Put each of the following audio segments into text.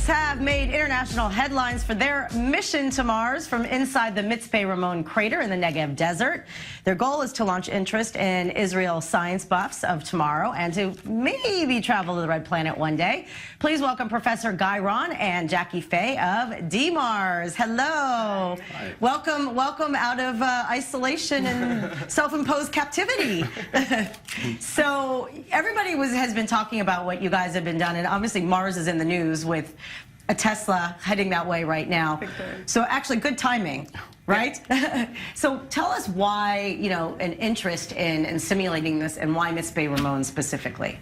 have made international headlines for their mission to Mars from inside the Mitzpe Ramon crater in the Negev desert. Their goal is to launch interest in Israel science buffs of tomorrow and to maybe travel to the Red Planet one day. Please welcome Professor Guy Ron and Jackie Fay of DMars. Hello. Hi. Welcome out of isolation and self-imposed captivity. So everybody has been talking about what you guys have been done, and obviously Mars is in the news with a Tesla heading that way right now. So actually good timing, right? Yeah. So tell us why, an interest in simulating this and why Mitzpe Ramon specifically.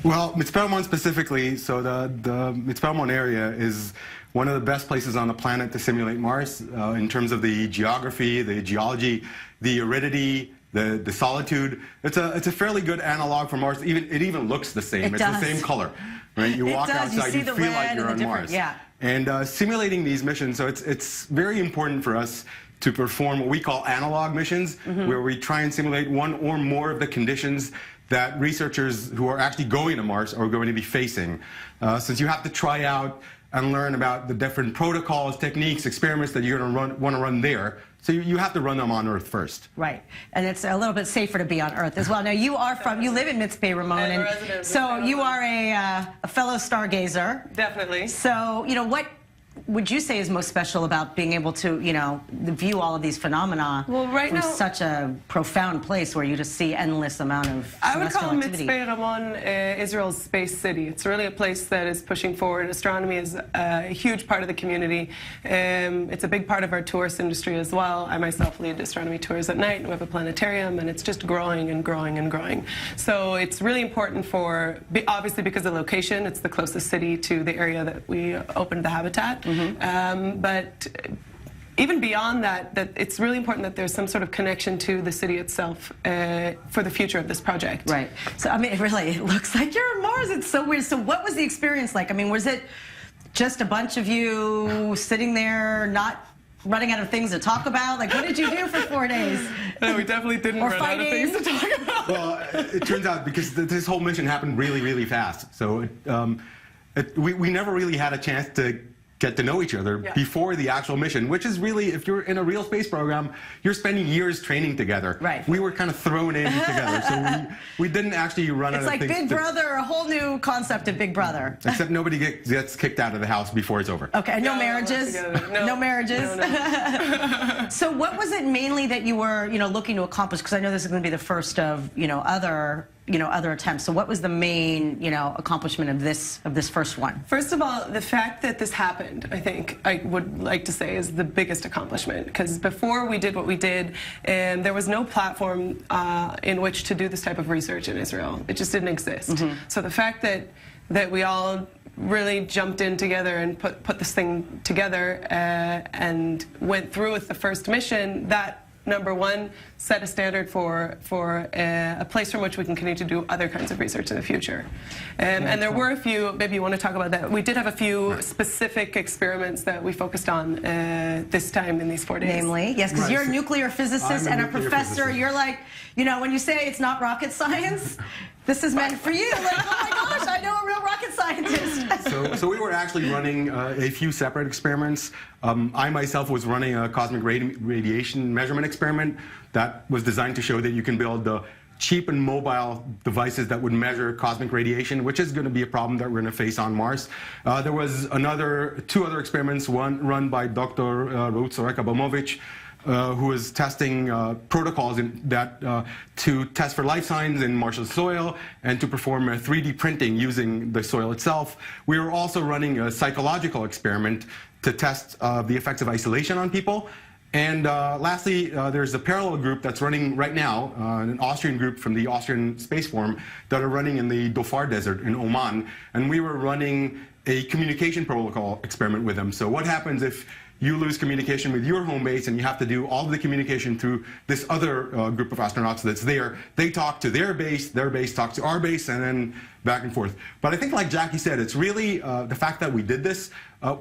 Well, Mitzpe Ramon specifically, so the Mitzpe Ramon area is one of the best places on the planet to simulate Mars in terms of the geography, the geology, the aridity, the solitude. It's a fairly good analog for Mars. It even looks the same. It's the same color, right? You walk outside, you feel like you're on Mars. Yeah. And simulating these missions, so it's very important for us to perform what we call analog missions, where we try and simulate one or more of the conditions that researchers who are actually going to Mars are going to be facing. Since you have to try out and learn about the different protocols, techniques, experiments that you're going to want to run there. So you have to run them on Earth first. Right, and it's a little bit safer to be on Earth as well. Now you live in Mitzpe, Ramon, and so you are a fellow stargazer. Definitely. So what would you say is most special about being able to, view all of these phenomena from such a profound place where you just see endless amount of I would call activity? Mitzpe Ramon Israel's space city. It's really a place that is pushing forward. Astronomy is a huge part of the community. It's a big part of our tourist industry as well. I myself lead astronomy tours at night. We have a planetarium, and it's just growing and growing and growing. So it's really important obviously because of the location, it's the closest city to the area that we opened the habitat. But even beyond that, it's really important that there's some sort of connection to the city itself for the future of this project. Right. So, it looks like you're on Mars. It's so weird. So what was the experience like? Was it just a bunch of you sitting there, not running out of things to talk about? Like, what did you do for 4 days? No, we definitely didn't run out of things to talk about. Well, it turns out because this whole mission happened really, really fast. So we never really had a chance to get to know each other before the actual mission, which is really, if you're in a real space program, you're spending years training together. Right. We were kind of thrown in together, so we didn't actually run out of things. It's like Big Brother, a whole new concept of Big Brother. Except nobody gets kicked out of the house before it's over. Okay, and no marriages? No marriages? No. So what was it mainly that you were, looking to accomplish? Because I know this is going to be the first of, other attempts. So what was the main, accomplishment of this first one? First of all, the fact that this happened, I think I would like to say is the biggest accomplishment, because before we did what we did, there was no platform in which to do this type of research in Israel. It just didn't exist. So the fact that we all really jumped in together and put this thing together and went through with the first mission, that number one, set a standard for a place from which we can continue to do other kinds of research in the future. And there were a few, maybe you want to talk about that. We did have a few specific experiments that we focused on this time in these 4 days. Namely, yes, because you're a nuclear physicist and a professor. You're like, when you say it's not rocket science, this is meant for you. Like, oh my gosh, I know a real rocket scientist. So we were actually running a few separate experiments. I myself was running a cosmic radiation measurement experiment that was designed to show that you can build cheap and mobile devices that would measure cosmic radiation, which is going to be a problem that we're going to face on Mars. There was two other experiments, one run by Dr. Ruth Sorek-Abramovich, who was testing protocols to test for life signs in Martian soil and to perform 3D printing using the soil itself. We were also running a psychological experiment to test the effects of isolation on people. And lastly, there's a parallel group that's running right now, an Austrian group from the Austrian Space Forum that are running in the Dhofar Desert in Oman. And we were running a communication protocol experiment with them. So what happens if you lose communication with your home base and you have to do all of the communication through this other group of astronauts that's there? They talk to their base talks to our base, and then back and forth. But I think, like Jackie said, it's really the fact that we did this.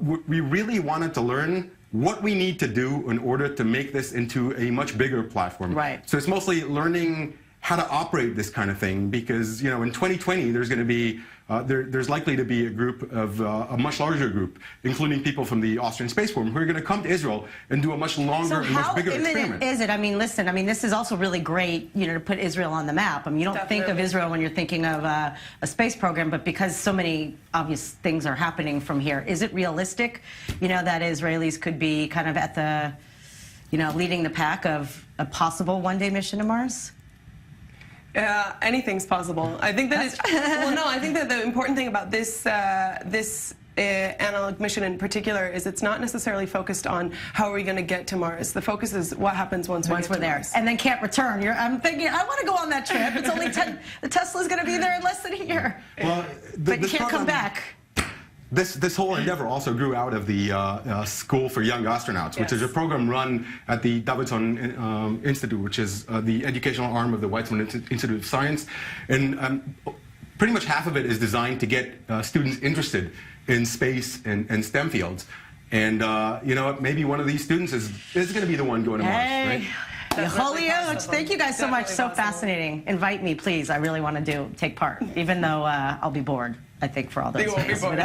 We really wanted to learn what we need to do in order to make this into a much bigger platform. Right. So it's mostly learning how to operate this kind of thing, because in 2020 there's going to be there's likely to be a group of a much larger group, including people from the Austrian Space Forum, who are going to come to Israel and do a much longer and much bigger experiment. So how imminent is it? I mean, listen, this is also really great, to put Israel on the map. I mean, you don't think of Israel when you're thinking of a space program, but because so many obvious things are happening from here, is it realistic, that Israelis could be kind of at the, leading the pack of a possible one-day mission to Mars? Anything's possible. I think that I think that the important thing about this analog mission in particular is it's not necessarily focused on how are we going to get to Mars. The focus is what happens once we're there, Mars. And then can't return. I'm thinking, I want to go on that trip. It's only 10. The Tesla's going to be there in less than a year. Well, but you can't come back. This whole endeavor also grew out of the School for Young Astronauts, which is a program run at the Davidson Institute, which is the educational arm of the Weizmann Institute of Science. And pretty much half of it is designed to get students interested in space and STEM fields. And maybe one of these students is going to be the one going to Mars, right? Thank you guys so much. So fascinating. Invite me, please. I really want to take part, even though I'll be bored, I think, for all those days. But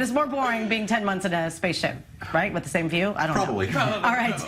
it's more boring being 10 months in a spaceship, right? With the same view? I don't know. Probably. All right.